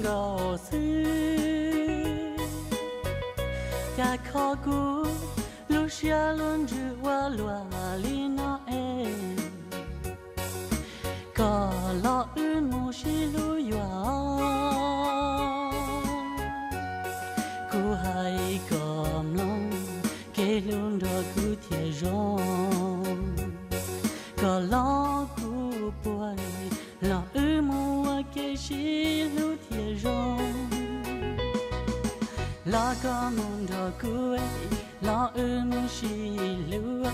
gò sư cha khó cũ lúc xưa luôn giữ qua loa li nó em có lo ơn một xí lúa cô hay cầm lòng kể luôn đó cứ thiệt rong có lo cô buồn lo ơn một cái xí lúa thiệt rong lo có mong đó cô ấy lo ơn một xí lúa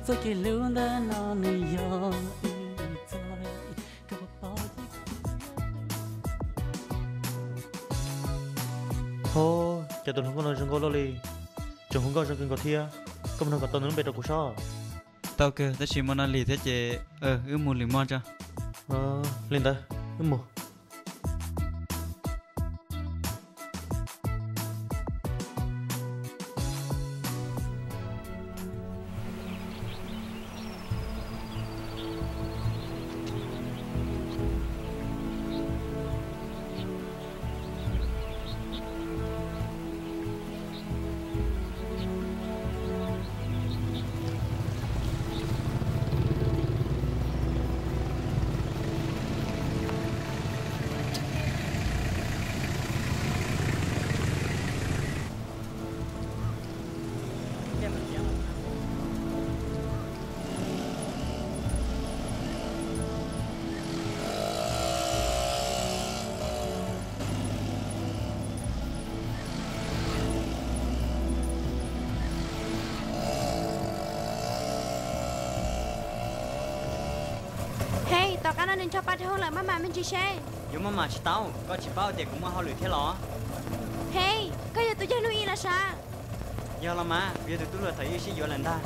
rồi cái lúa đó nó nơi gió Hô, cho tôi không có nói rừng loli, chúng không có rừng có thia, không nói có tôi muốn biết được cuộc sống. Tao kêu, tao chỉ muốn ăn lì thế chứ, mua lì mon cho. Lên đây, mua. Tao cá nó nên cho ba thôi là mà mình chỉ xe. Dù mà chỉ tao, có chỉ bao tiền cũng mà họ lười thế lọ. Hey, cái giờ tụi chơi nuôi là sao? Giờ là mà, bây giờ tụi tôi thấy gì giờ lần ta.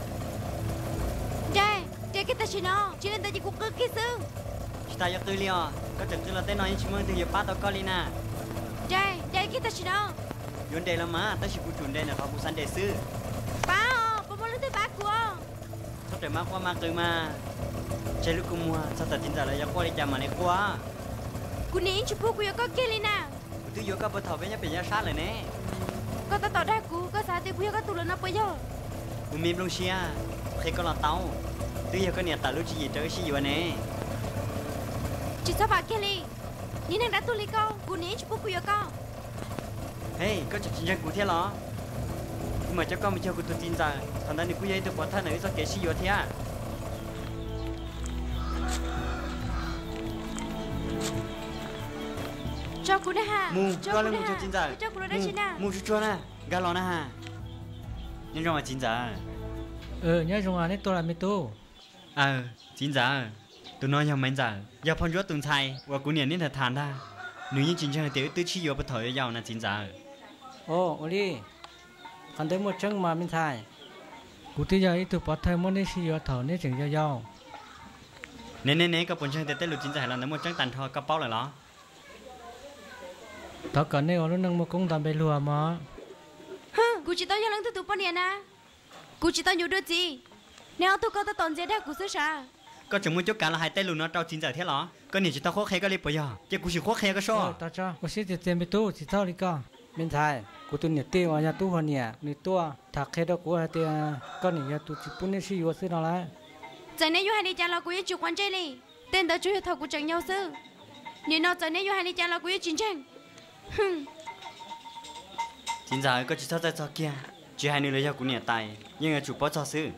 Đây, cái ta chỉ nó, chỉ nên ta chỉ cục cơ kia xương. Chỉ ta giờ tôi liền, có chừng tôi là tên nói chỉ muốn từ giờ ba tao có đi nè. Đây, cái ta chỉ nó. Vấn đề là mà, ta chỉ cú chuẩn đây là thằng busan đề sư. Ba muốn lấy tới ba của. Sắp tới má qua má cười mà. Chơi lúc cùng mua, sao ta tin rằng là qua đi chạm mà này quá. Cú nín chụp bút của có kia lên nè. Tôi vô các bữa thầu với nhau bị nhau sát rồi nè. Có ta tỏ ra cú, có sao thì cú có tụi nó bây giờ. Cú mềm luôn xia, khi có là tao. Tôi giờ có nhà ta lúc chỉ gì chơi gì vậy nè. Chỉ sao bà kia đi. Nín đang đã tụi lấy con, cú nín chụp bút của con. Hey, có chuyện gì cụ thế lọ? Mà cho con mình cho cụ tôi tin rằng thằng đó này cú dây tôi bỏ thân này sao kể gì vậy thế à? Cho cú đây ha. Mu, cho lên một chút chín giờ. Cho cú đây chín à. Mu chút nè, gà lò nè ha. Nhưng rồi mà chín giờ. Nhớ rồi à, nét tôi làm mấy tô. Chín giờ. Tôi nói nhau mấy giờ. Giờ phong chúa tuần thay, và cú niệm nên thật thàn ta. Nếu như chính trang tiểu tư chi yếu bắt thời giàu là chín giờ. Oli, còn tới một chân mà mình thay. Cú tí giờ ít tụi bắt thời muốn đi xí yếu thở nên chừng cho giàu. Nè, có bốn chân tới lụt chín giờ là nó một chân tàn thôi, có bao lại đó. Tao cần này ở lúc nâng một công tạm bề lùa mà. Cú chỉ tao cho lăng tụi bọn nè. Cú chỉ tao nhớ được gì. Nếu tụi con tao toàn dễ đa cú sửa sao. Có chừng một chút cả là hai tay lùn nó trao chín giờ thế lọ. Có nhiều chỉ tao khó khăn cái đi bây giờ. Chứ cú chỉ khó khăn cái số. Tao cho. Cú sẽ tiền bề tu chỉ tao đi con. Mình thay. Cú tu nhiệt tiêu ở nhà tu hơn nhỉ. Nị tua. Thạc khi đó cú hai tiền con nị nhà tu chỉ bún đi xí yếu xí nào lại. Giờ này hai đi cha là cú yêu chụp quan chơi đi. Tên đó chú thầu cú chẳng nhau sư. Nếu nó giờ này hai đi cha là cú yêu chiến tranh. Chín giờ có chỉ sao ra cho kia. Chỉ hai người lấy cho cú nhà tài. Nhưng mà chủ bỏ cho sư.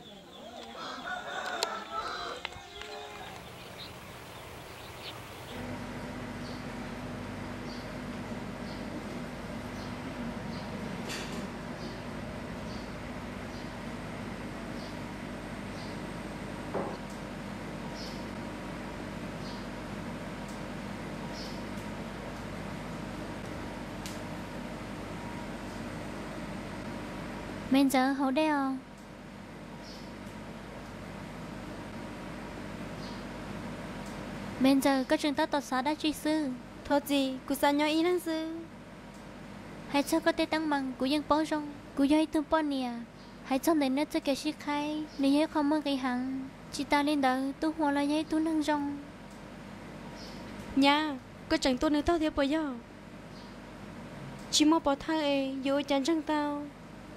Mình giờ hậu đeo. Mình giờ có trường ta tọt xá đã truy sư. Thôi gì, cú sao nhau ý năng sư. Hãy cho có thể tăng bằng của dân bó rong. Cú dây tương bó nè. Hãy cho đến nơi cho kẻ sĩ khai. Nếu như không mơ gây hẳn. Chị ta lên đời tu hòa là dây tu nâng rong. Nha, có chẳng tu nữa tao theo bây giờ. chỉ mua bỏ thơ ấy dù chẳng chẳng tao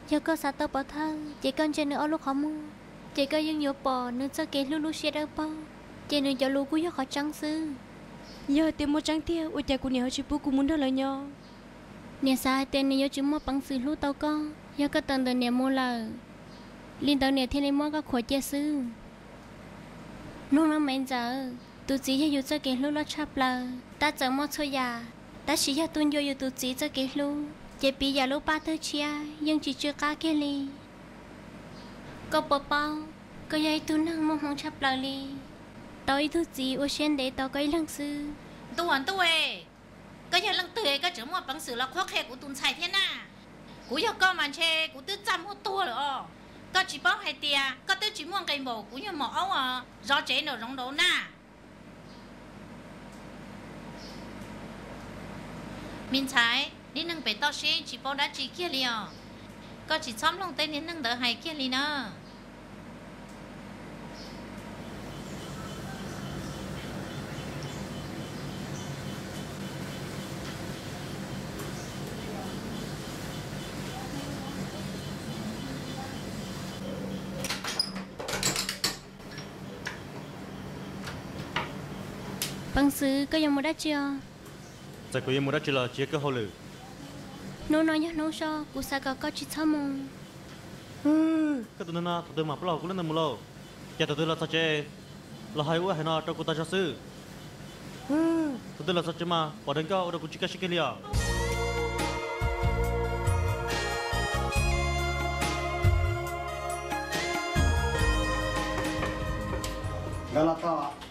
giờ có sao tao bỏ thơ chỉ con chơi nữa ở lúc họ mua chỉ có những nhiều bỏ nữa cho cái lúc lúc xe đâu bao chỉ nữa cho lúc cũng khó trắng sư giờ tìm một trắng tiêu ôi cha của nhiều chỉ bố cũng muốn đó lời nhau nè sai tên này chỉ mua bằng sự lúc tao con giờ có tận từ nè mua là liên tao nè thiên này mua các khóa chơi sư lúc nó mấy giờ tụi chị hay dùng cho cái lúc nó chắp là ta chẳng mua thôi à ta chỉ cho tuân vô tụi chị cho cái lúc chỉ bị giờ lúc ba thứ chia nhưng chỉ chưa cá kia li có bao bao có dây tụi năng mong mong chắp lại li tao ý tụi chị ở trên để tao cái lăng sư tôi có giờ lăng tươi có chữ mua bằng sự là khó khăn của tuần sai thế na cú giờ con màn che cú tư trăm hốt tua rồi có chỉ bao hai tia có tư chỉ mua cây mồ cú như mỏ áo à rõ chế nó rong đấu na mình trái đi nâng bể to xe chỉ bao đã chỉ kia liền có chỉ xóm lông tên đến nâng đỡ hai kia liền nữa bằng sự có dùng một đất chưa giờ cô yên một đã chỉ là chia cái hồ lử nó nói nhá nó cho cụ sa có chỉ thăm mong cái tụi nó tụi mà bao cũng lên một lô giờ tụi là sao chơi là hai uống hai nó cho cô ta cho sư tụi là sao chơi mà bỏ đến cao đâu cũng chỉ cái kia liền Galata.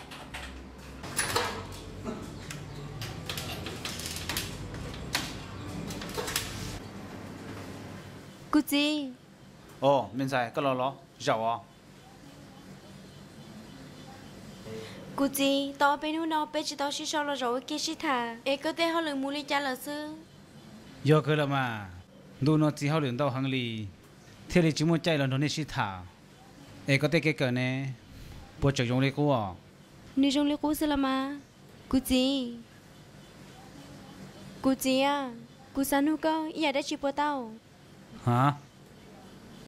cô chị Ồ, mình sai cái lo, giàu à? cô chị tao bênนู้นnó bên chỉ tao chỉ sau là rồi kia chỉ thà ấy có thể họ lừa mua đi cha là sư Giờ cái là mà, đồ nó chỉ hao lượng tao hàng lì, thế thì chỉ muốn chạy là nó nên xí thả. Ê có thể cái này, bộ chợ dùng lấy cô à? nếu trong lấy cô sẽ là mà cô chị à cô sao nu con giờ đã chỉ bỏ tao Hả?